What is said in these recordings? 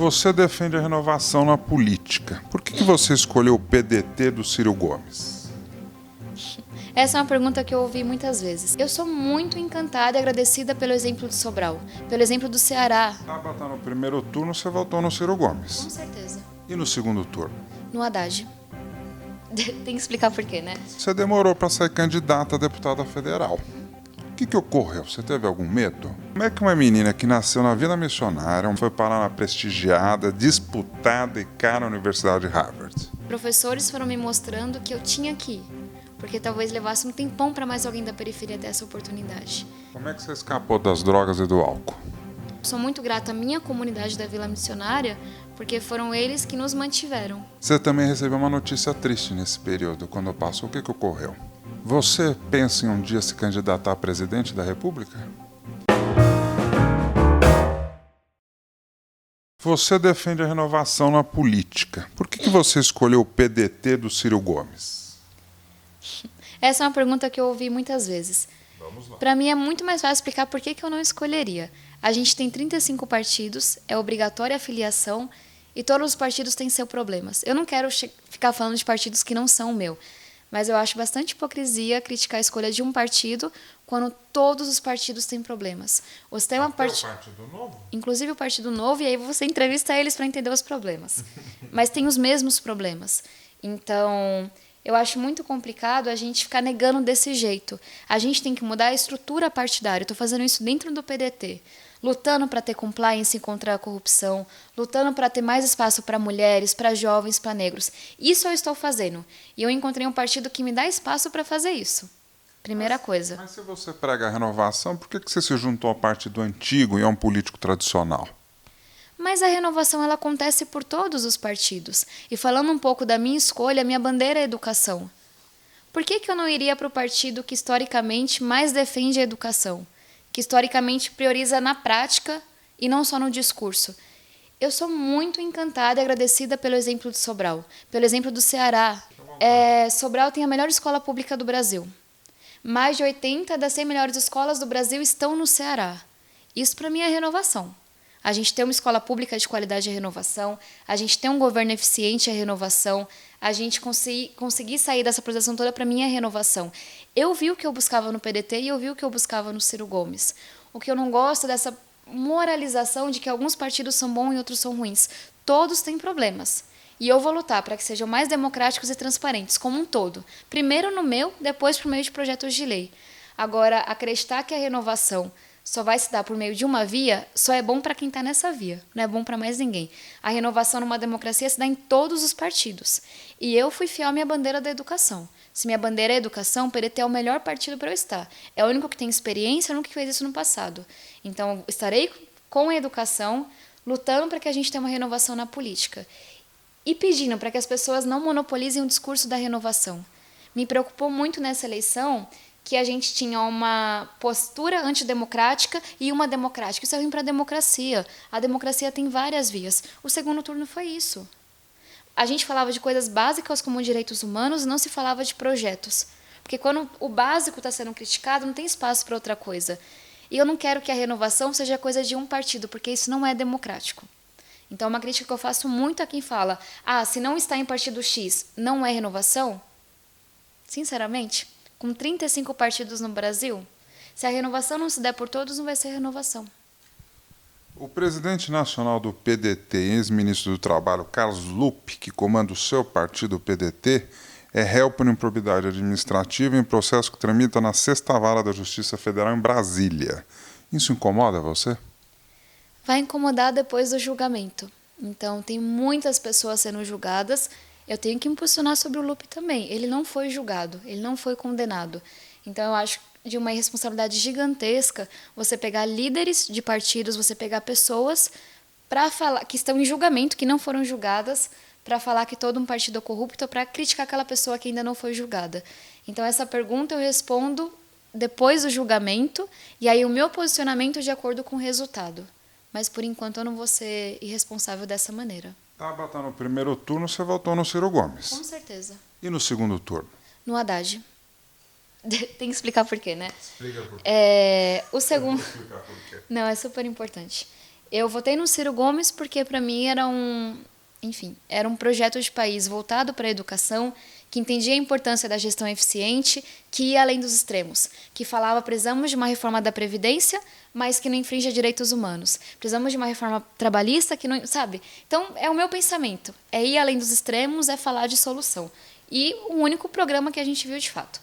Você defende a renovação na política. Por que você escolheu o PDT do Ciro Gomes? Essa é uma pergunta que eu ouvi muitas vezes. Eu sou muito encantada e agradecida pelo exemplo de Sobral, pelo exemplo do Ceará. Tabata, no primeiro turno você votou no Ciro Gomes. Com certeza. E no segundo turno? No Haddad. Tem que explicar por quê, né? Você demorou para ser candidata a deputada federal. O que ocorreu? Você teve algum medo? Como é que uma menina que nasceu na Vila Missionária foi parar na prestigiada, disputada e cara Universidade de Harvard? Professores foram me mostrando que eu tinha que ir, porque talvez levasse um tempão para mais alguém da periferia ter essa oportunidade. Como é que você escapou das drogas e do álcool? Sou muito grata à minha comunidade da Vila Missionária, porque foram eles que nos mantiveram. Você também recebeu uma notícia triste nesse período. Quando passou, o que ocorreu? Você pensa em um dia se candidatar a presidente da República? Você defende a renovação na política. Por que você escolheu o PDT do Ciro Gomes? Essa é uma pergunta que eu ouvi muitas vezes. Vamos lá. Para mim é muito mais fácil explicar por que eu não escolheria. A gente tem 35 partidos, é obrigatória a filiação e todos os partidos têm seus problemas. Eu não quero ficar falando de partidos que não são o meu, mas eu acho bastante hipocrisia criticar a escolha de um partido quando todos os partidos têm problemas. Você tem o Partido Novo? Inclusive o Partido Novo, e aí você entrevista eles para entender os problemas. Mas tem os mesmos problemas. Então, eu acho muito complicado a gente ficar negando desse jeito. A gente tem que mudar a estrutura partidária. Estou fazendo isso dentro do PDT. Lutando para ter compliance contra a corrupção, lutando para ter mais espaço para mulheres, para jovens, para negros. Isso eu estou fazendo. E eu encontrei um partido que me dá espaço para fazer isso. Primeira coisa. Mas se você prega a renovação, por que você se juntou ao partido antigo e a um político tradicional? Mas a renovação ela acontece por todos os partidos. E falando um pouco da minha escolha, minha bandeira é a educação. Por que eu não iria para o partido que historicamente mais defende a educação? Que historicamente prioriza na prática e não só no discurso? Eu sou muito encantada e agradecida pelo exemplo de Sobral, pelo exemplo do Ceará. Sobral tem a melhor escola pública do Brasil. Mais de 80 das 100 melhores escolas do Brasil estão no Ceará. Isso para mim é renovação. A gente tem uma escola pública de qualidade é renovação, a gente tem um governo eficiente é renovação, a gente conseguir sair dessa polarização toda para mim é renovação. Eu vi o que eu buscava no PDT e eu vi o que eu buscava no Ciro Gomes. O que eu não gosto é dessa moralização de que alguns partidos são bons e outros são ruins. Todos têm problemas. E eu vou lutar para que sejam mais democráticos e transparentes, como um todo. Primeiro no meu, depois por meio de projetos de lei. Agora, acreditar que a renovação só vai se dar por meio de uma via, só é bom para quem está nessa via, não é bom para mais ninguém. A renovação numa democracia se dá em todos os partidos. E eu fui fiel à minha bandeira da educação. Se minha bandeira é educação, o PDT é o melhor partido para eu estar. É o único que tem experiência, é o único que fez isso no passado. Então, eu estarei com a educação, lutando para que a gente tenha uma renovação na política. E pedindo para que as pessoas não monopolizem o discurso da renovação. Me preocupou muito nessa eleição que a gente tinha uma postura antidemocrática e uma democrática. Isso é ruim para a democracia. A democracia tem várias vias. O segundo turno foi isso. A gente falava de coisas básicas como direitos humanos e não se falava de projetos. Porque quando o básico está sendo criticado, não tem espaço para outra coisa. E eu não quero que a renovação seja coisa de um partido, porque isso não é democrático. Então, uma crítica que eu faço muito a quem fala: se não está em partido X, não é renovação? Sinceramente, com 35 partidos no Brasil, se a renovação não se der por todos, não vai ser renovação. O presidente nacional do PDT, ex-ministro do Trabalho, Carlos Lupe, que comanda o seu partido, o PDT, é réu por improbidade administrativa em processo que tramita na 6ª Vara da Justiça Federal em Brasília. Isso incomoda você? Vai incomodar depois do julgamento. Então, tem muitas pessoas sendo julgadas. Eu tenho que impulsionar sobre o Lupe também. Ele não foi julgado, ele não foi condenado. Então, eu acho de uma irresponsabilidade gigantesca você pegar líderes de partidos, você pegar pessoas para falar que estão em julgamento, que não foram julgadas, para falar que todo um partido é corrupto, para criticar aquela pessoa que ainda não foi julgada. Então, essa pergunta eu respondo depois do julgamento, e aí o meu posicionamento é de acordo com o resultado. Mas, por enquanto, eu não vou ser irresponsável dessa maneira. Tabata, no primeiro turno você votou no Ciro Gomes. Com certeza. E no segundo turno? No Haddad. Tem que explicar por quê, né? Explica por quê. O segundo... Eu vou explicar por quê. Não, é super importante. Eu votei no Ciro Gomes porque, para mim, era um projeto de país voltado para a educação, que entendia a importância da gestão eficiente, que ia além dos extremos, que falava precisamos de uma reforma da Previdência, mas que não infrinja direitos humanos. Precisamos de uma reforma trabalhista que não... Sabe? Então, é o meu pensamento. É ir além dos extremos, é falar de solução. E o único programa que a gente viu de fato.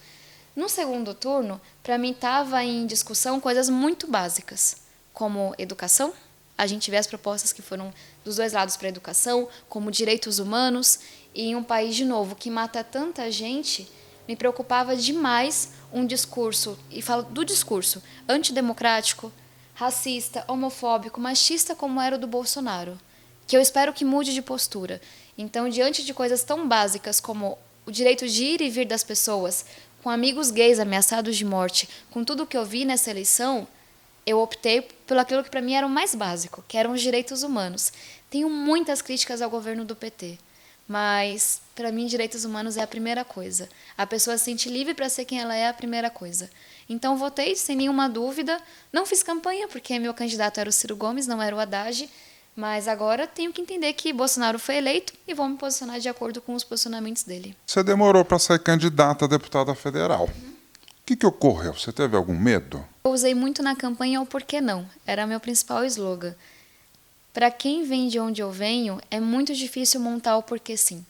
No segundo turno, para mim, estava em discussão coisas muito básicas, como educação. A gente vê as propostas que foram dos dois lados para a educação, como direitos humanos, e em um país, de novo, que mata tanta gente, me preocupava demais um discurso, e falo do discurso, antidemocrático, racista, homofóbico, machista como era o do Bolsonaro, que eu espero que mude de postura. Então, diante de coisas tão básicas como o direito de ir e vir das pessoas, com amigos gays ameaçados de morte, com tudo o que eu vi nessa eleição, eu optei pelo aquilo que para mim era o mais básico, que eram os direitos humanos. Tenho muitas críticas ao governo do PT, mas para mim direitos humanos é a primeira coisa. A pessoa se sente livre para ser quem ela é a primeira coisa. Então votei sem nenhuma dúvida, não fiz campanha porque meu candidato era o Ciro Gomes, não era o Haddad, mas agora tenho que entender que Bolsonaro foi eleito e vou me posicionar de acordo com os posicionamentos dele. Você demorou para ser candidata a deputada federal. O que ocorreu? Você teve algum medo? Eu usei muito na campanha o porquê não, era meu principal slogan. Para quem vem de onde eu venho, é muito difícil montar o porquê sim.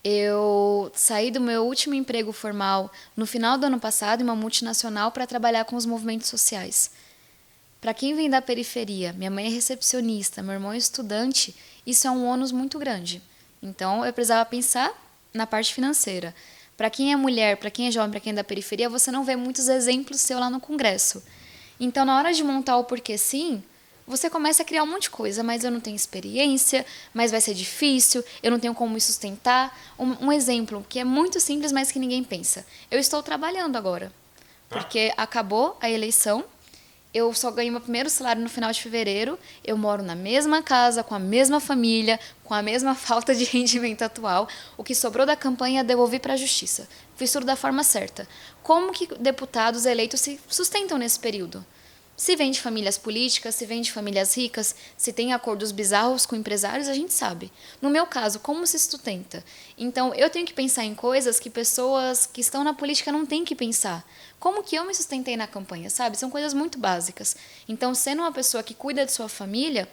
Eu saí do meu último emprego formal no final do ano passado em uma multinacional para trabalhar com os movimentos sociais. Para quem vem da periferia, minha mãe é recepcionista, meu irmão é estudante, isso é um ônus muito grande. Então eu precisava pensar na parte financeira. Para quem é mulher, para quem é jovem, para quem é da periferia, você não vê muitos exemplos seu lá no Congresso. Então, na hora de montar o porquê sim, você começa a criar um monte de coisa, mas eu não tenho experiência, mas vai ser difícil, eu não tenho como me sustentar. Um exemplo que é muito simples, mas que ninguém pensa. Eu estou trabalhando agora, porque acabou a eleição, eu só ganhei meu primeiro salário no final de fevereiro, eu moro na mesma casa, com a mesma família, com a mesma falta de rendimento atual. O que sobrou da campanha eu devolvi para a justiça. Fiz tudo da forma certa. Como que deputados eleitos se sustentam nesse período? Se vem de famílias políticas, se vem de famílias ricas, se tem acordos bizarros com empresários, a gente sabe. No meu caso, como se sustenta? Então, eu tenho que pensar em coisas que pessoas que estão na política não têm que pensar. Como que eu me sustentei na campanha, sabe? São coisas muito básicas. Então, sendo uma pessoa que cuida de sua família,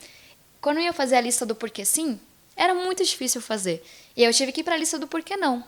quando eu ia fazer a lista do porquê sim, era muito difícil fazer. E eu tive que ir para a lista do porquê não.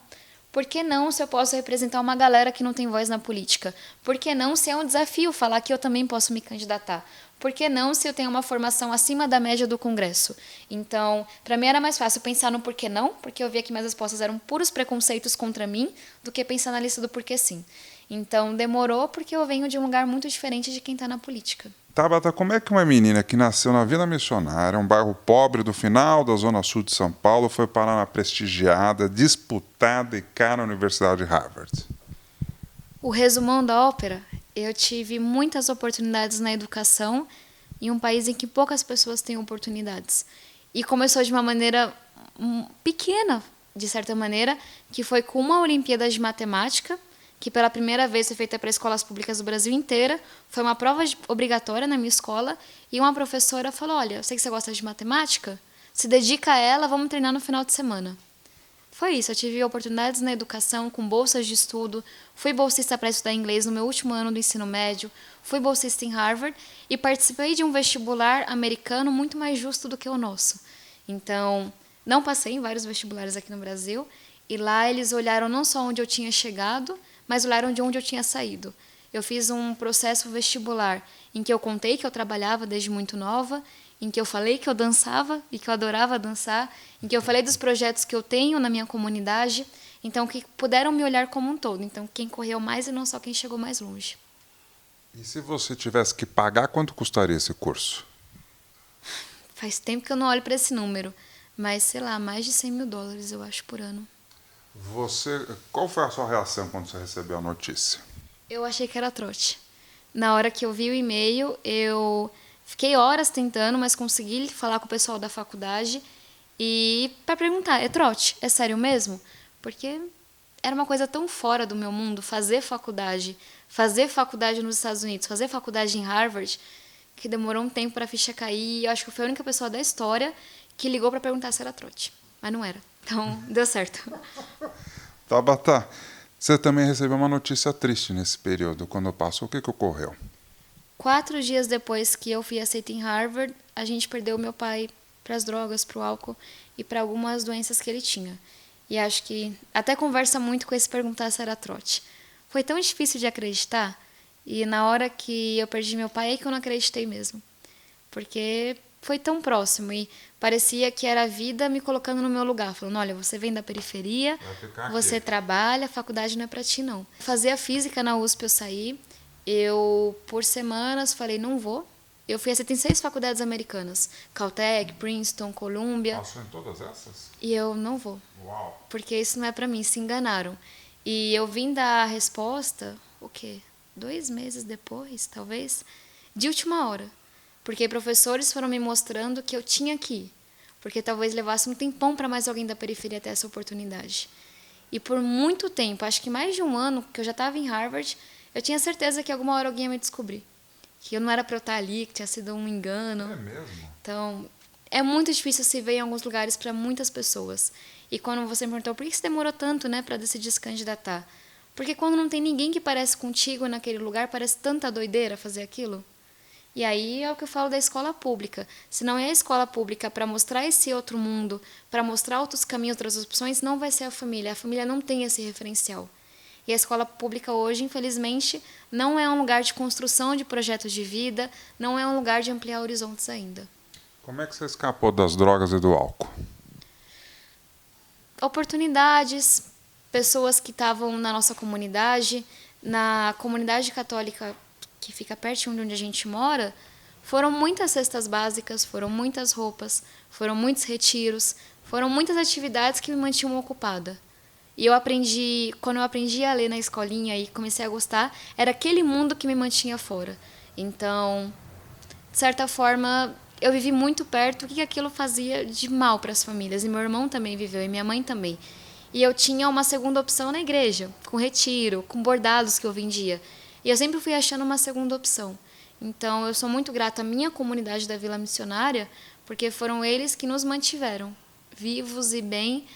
Por que não se eu posso representar uma galera que não tem voz na política? Por que não se é um desafio falar que eu também posso me candidatar? Por que não se eu tenho uma formação acima da média do Congresso? Então, para mim era mais fácil pensar no porquê não, porque eu via que minhas respostas eram puros preconceitos contra mim, do que pensar na lista do porquê sim. Então, demorou porque eu venho de um lugar muito diferente de quem está na política. Tabata, como é que uma menina que nasceu na Vila Missionária, um bairro pobre do final da Zona Sul de São Paulo, foi parar na prestigiada, disputada e cara Universidade de Harvard? O resumão da ópera, eu tive muitas oportunidades na educação em um país em que poucas pessoas têm oportunidades. E começou de uma maneira pequena, de certa maneira, que foi com uma Olimpíada de Matemática, que pela primeira vez foi feita para escolas públicas do Brasil inteira. Foi uma prova obrigatória na minha escola e uma professora falou, olha, eu sei que você gosta de matemática, se dedica a ela, vamos treinar no final de semana. Foi isso, eu tive oportunidades na educação com bolsas de estudo, fui bolsista para estudar inglês no meu último ano do ensino médio, fui bolsista em Harvard e participei de um vestibular americano muito mais justo do que o nosso. Então, não passei em vários vestibulares aqui no Brasil e lá eles olharam não só onde eu tinha chegado, mas olharam de onde eu tinha saído. Eu fiz um processo vestibular em que eu contei que eu trabalhava desde muito nova, em que eu falei que eu dançava e que eu adorava dançar, em que eu falei dos projetos que eu tenho na minha comunidade, então que puderam me olhar como um todo. Então, quem correu mais e não só quem chegou mais longe. E se você tivesse que pagar, quanto custaria esse curso? Faz tempo que eu não olho para esse número, mas, sei lá, mais de $100 mil, eu acho, por ano. Qual foi a sua reação quando você recebeu a notícia? Eu achei que era trote. Na hora que eu vi o e-mail, eu fiquei horas tentando, mas consegui falar com o pessoal da faculdade e para perguntar, é trote? É sério mesmo? Porque era uma coisa tão fora do meu mundo, fazer faculdade nos Estados Unidos, fazer faculdade em Harvard, que demorou um tempo para a ficha cair. Eu acho que eu fui a única pessoa da história que ligou para perguntar se era trote. Mas não era. Então, deu certo. Tabata, você também recebeu uma notícia triste nesse período. Quando passou, o que ocorreu? 4 dias depois que eu fui aceita em Harvard, a gente perdeu meu pai para as drogas, para o álcool e para algumas doenças que ele tinha. E acho que até conversa muito com esse perguntar se era trote. Foi tão difícil de acreditar, e na hora que eu perdi meu pai é que eu não acreditei mesmo. Porque foi tão próximo e parecia que era a vida me colocando no meu lugar, falando, olha, você vem da periferia, você trabalha, a faculdade não é para ti não. Fazia física na USP, eu saí, eu por semanas falei, não vou. Eu fui aceita em 6 faculdades americanas, Caltech, Princeton, Columbia. Passou em todas essas? E eu não vou. Uau! Porque isso não é para mim, se enganaram. E eu vim dar a resposta, o quê? 2 meses depois, talvez, de última hora. Porque professores foram me mostrando que eu tinha que ir. Porque talvez levasse um tempão para mais alguém da periferia ter essa oportunidade. E por muito tempo, acho que mais de um ano, que eu já estava em Harvard, eu tinha certeza que alguma hora alguém ia me descobrir. Que eu não era para eu estar ali, que tinha sido um engano. É mesmo? Então, é muito difícil se ver em alguns lugares para muitas pessoas. E quando você me perguntou por que você demorou tanto, né, para decidir se candidatar? Porque quando não tem ninguém que parece contigo naquele lugar, parece tanta doideira fazer aquilo. E aí é o que eu falo da escola pública. Se não é a escola pública para mostrar esse outro mundo, para mostrar outros caminhos, outras opções, não vai ser a família. A família não tem esse referencial. E a escola pública hoje, infelizmente, não é um lugar de construção de projetos de vida, não é um lugar de ampliar horizontes ainda. Como é que você escapou das drogas e do álcool? Oportunidades, pessoas que estavam na nossa comunidade, na comunidade católica que fica perto de onde a gente mora, foram muitas cestas básicas, foram muitas roupas, foram muitos retiros, foram muitas atividades que me mantinham ocupada. E eu aprendi, quando eu aprendi a ler na escolinha e comecei a gostar, era aquele mundo que me mantinha fora. Então, de certa forma, eu vivi muito perto o que aquilo fazia de mal para as famílias. E meu irmão também viveu, e minha mãe também. E eu tinha uma segunda opção na igreja, com retiro, com bordados que eu vendia. E eu sempre fui achando uma segunda opção. Então, eu sou muito grata à minha comunidade da Vila Missionária, porque foram eles que nos mantiveram vivos e bem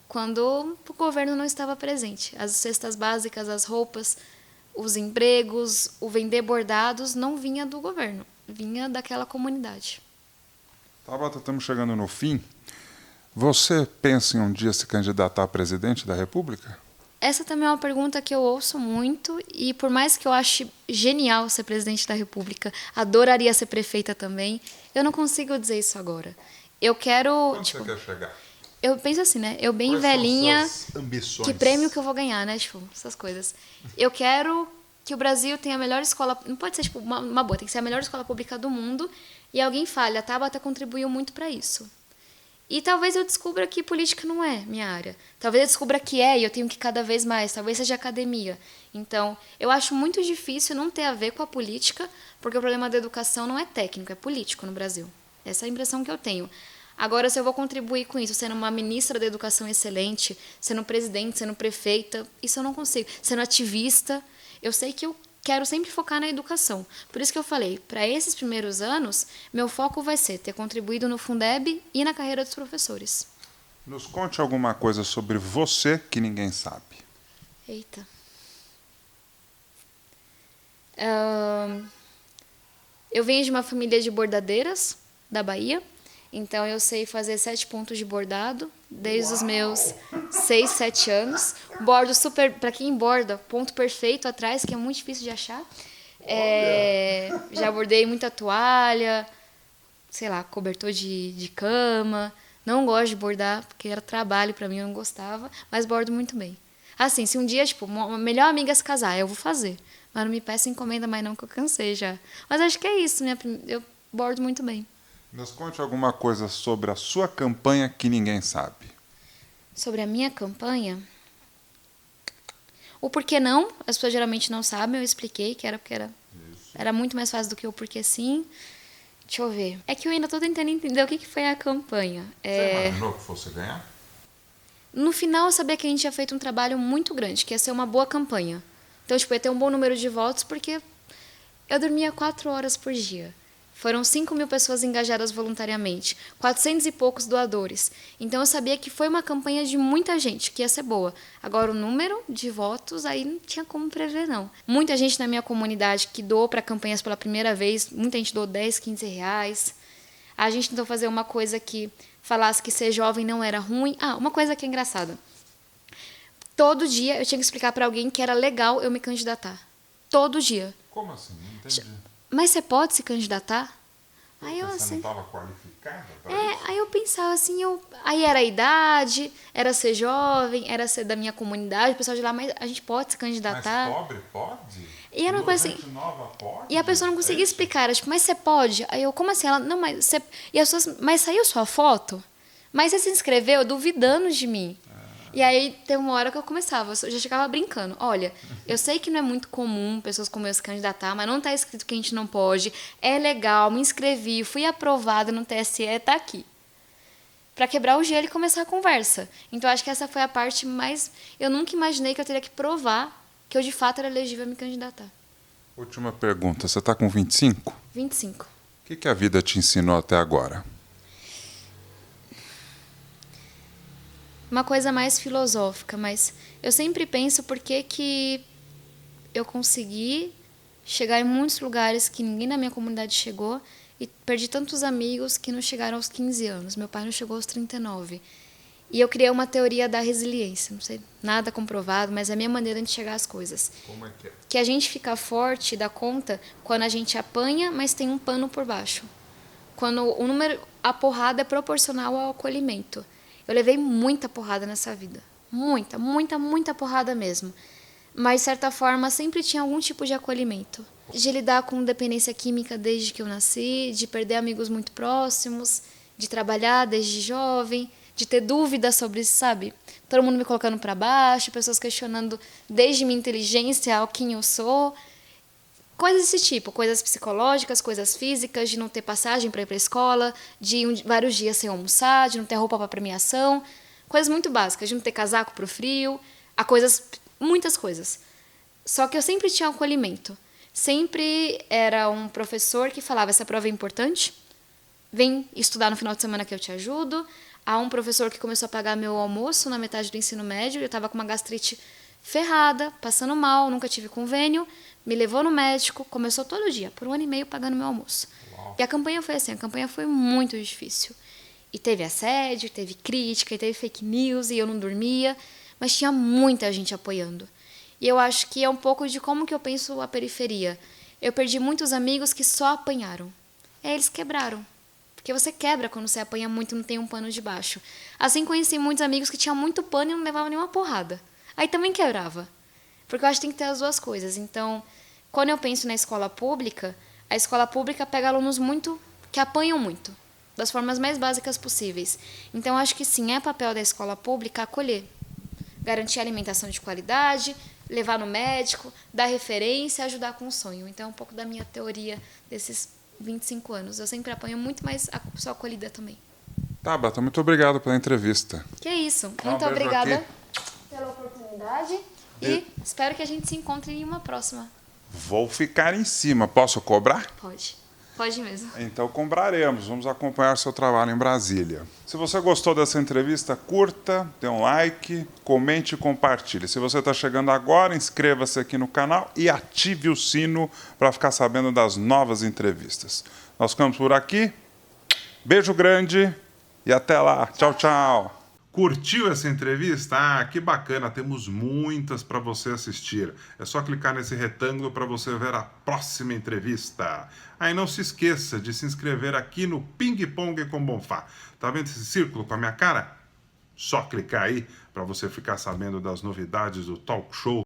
quando o governo não estava presente. As cestas básicas, as roupas, os empregos, o vender bordados não vinha do governo, vinha daquela comunidade. Tabata, estamos chegando no fim. Você pensa em um dia se candidatar a presidente da República? Essa também é uma pergunta que eu ouço muito e por mais que eu ache genial ser presidente da República, adoraria ser prefeita também, eu não consigo dizer isso agora. Eu quero... Onde você quer chegar? Eu penso assim, né? Eu bem Quais velhinha, são suas ambições? que prêmio que eu vou ganhar, né? Tipo, essas coisas. Eu quero que o Brasil tenha a melhor escola... Não pode ser, tipo, uma boa. Tem que ser a melhor escola pública do mundo. E alguém fale, a Tabata contribuiu muito para isso. E talvez eu descubra que política não é minha área. Talvez eu descubra que é e eu tenho que cada vez mais. Talvez seja academia. Então, eu acho muito difícil não ter a ver com a política, porque o problema da educação não é técnico, é político no Brasil. Essa é a impressão que eu tenho. Agora, se eu vou contribuir com isso, sendo uma ministra da educação excelente, sendo presidente, sendo prefeita, isso eu não consigo. Sendo ativista, eu sei que eu quero sempre focar na educação. Por isso que eu falei, para esses primeiros anos, meu foco vai ser ter contribuído no Fundeb e na carreira dos professores. Nos conte alguma coisa sobre você que ninguém sabe. Eita. Eu venho de uma família de bordadeiras da Bahia. Então, eu sei fazer 7 pontos de bordado desde os meus 6, 7 anos. Bordo super... Para quem borda, ponto perfeito atrás, que é muito difícil de achar. Já bordei muita toalha, sei lá, cobertor de cama. Não gosto de bordar, porque era trabalho para mim, eu não gostava. Mas bordo muito bem. Assim, se um dia, tipo, uma melhor amiga se casar, eu vou fazer. Mas não me peça encomenda mais não, que eu cansei já. Mas acho que é isso, eu bordo muito bem. Nos conte alguma coisa sobre a sua campanha que ninguém sabe. Sobre a minha campanha? O porquê não, as pessoas geralmente não sabem, eu expliquei que era porque era muito mais fácil do que o porquê sim. Deixa eu ver. É que eu ainda estou tentando entender o que foi a campanha. Você imaginou que fosse ganhar? No final, eu sabia que a gente tinha feito um trabalho muito grande, que ia ser uma boa campanha. Então, tipo, ia ter um bom número de votos, porque eu dormia 4 horas por dia. Foram 5.000 pessoas engajadas voluntariamente, 400 e poucos doadores. Então eu sabia que foi uma campanha de muita gente, que ia ser boa. Agora o número de votos, aí não tinha como prever, não. Muita gente na minha comunidade que doou para campanhas pela primeira vez, muita gente doou 10, 15 reais. A gente tentou fazer uma coisa que falasse que ser jovem não era ruim. Ah, uma coisa que é engraçada. Todo dia eu tinha que explicar para alguém que era legal eu me candidatar. Todo dia. Como assim? Não entendi. Mas você pode se candidatar? Aí eu Você assim. não estava qualificada para isso? Aí eu pensava assim, aí era a idade, era ser jovem, era ser da minha comunidade, o pessoal de lá, mas a gente pode se candidatar. Mas pobre pode? E era uma coisa assim. Gente nova pode? E a pessoa não conseguia É isso? explicar, era tipo, mas você pode? Aí eu, como assim? Ela, não, mas você. E as pessoas, mas saiu sua foto? Mas você se inscreveu duvidando de mim. E aí tem uma hora que eu começava, eu já chegava brincando. Olha, eu sei que não é muito comum pessoas como eu se candidatar, mas não está escrito que a gente não pode. É legal, me inscrevi, fui aprovada no TSE, tá aqui. Para quebrar o gelo e começar a conversa. Então acho que essa foi a parte mais. Eu nunca imaginei que eu teria que provar que eu de fato era elegível a me candidatar. Última pergunta. Você está com 25? 25. O que a vida te ensinou até agora? Uma coisa mais filosófica, mas eu sempre penso por que eu consegui chegar em muitos lugares que ninguém na minha comunidade chegou e perdi tantos amigos que não chegaram aos 15 anos. Meu pai não chegou aos 39. E eu criei uma teoria da resiliência, não sei, nada comprovado, mas é a minha maneira de chegar às coisas. Como é que é? Que a gente fica forte dá conta quando a gente apanha, mas tem um pano por baixo. Quando a porrada é proporcional ao acolhimento. Eu levei muita porrada nessa vida. Muita, muita, muita porrada mesmo. Mas, de certa forma, sempre tinha algum tipo de acolhimento. De lidar com dependência química desde que eu nasci, de perder amigos muito próximos, de trabalhar desde jovem, de ter dúvidas sobre, sabe? Todo mundo me colocando para baixo, pessoas questionando desde minha inteligência ao quem eu sou. Coisas desse tipo, coisas psicológicas, coisas físicas, de não ter passagem para ir para a escola, de ir vários dias sem almoçar, de não ter roupa para premiação, coisas muito básicas, de não ter casaco para o frio, muitas coisas. Só que eu sempre tinha acolhimento. Sempre era um professor que falava, essa prova é importante, vem estudar no final de semana que eu te ajudo. Há um professor que começou a pagar meu almoço na metade do ensino médio, eu estava com uma gastrite ferrada, passando mal, nunca tive convênio, me levou no médico, começou todo dia, por 1 ano e meio pagando meu almoço. Uau. E a campanha foi assim, a campanha foi muito difícil. E teve assédio, teve crítica, e teve fake news, e eu não dormia, mas tinha muita gente apoiando. E eu acho que é um pouco de como que eu penso a periferia. Eu perdi muitos amigos que só apanharam. Eles quebraram. Porque você quebra quando você apanha muito e não tem um pano de baixo. Assim conheci muitos amigos que tinham muito pano e não levavam nenhuma porrada. Aí também quebrava. Porque eu acho que tem que ter as duas coisas. Então, quando eu penso na escola pública, a escola pública pega alunos que apanham muito, das formas mais básicas possíveis. Então, eu acho que sim, é papel da escola pública acolher, garantir alimentação de qualidade, levar no médico, dar referência, ajudar com o sonho. Então, é um pouco da minha teoria desses 25 anos. Eu sempre apanho muito, mas sou acolhida também. Tabata, muito obrigado pela entrevista. Que é isso. Um Muito beijo obrigada aqui. pela oportunidade e espero que a gente se encontre em uma próxima. Vou ficar em cima. Posso cobrar? Pode. Pode mesmo. Então cobraremos. Vamos acompanhar seu trabalho em Brasília. Se você gostou dessa entrevista, curta, dê um like, comente e compartilhe. Se você está chegando agora, inscreva-se aqui no canal e ative o sino para ficar sabendo das novas entrevistas. Nós ficamos por aqui. Beijo grande e até lá. Tchau, tchau. Curtiu essa entrevista? Ah, que bacana, temos muitas para você assistir. É só clicar nesse retângulo para você ver a próxima entrevista. Aí não se esqueça de se inscrever aqui no Ping Pong com Bonfá. Tá vendo esse círculo com a minha cara? Só clicar aí para você ficar sabendo das novidades do talk show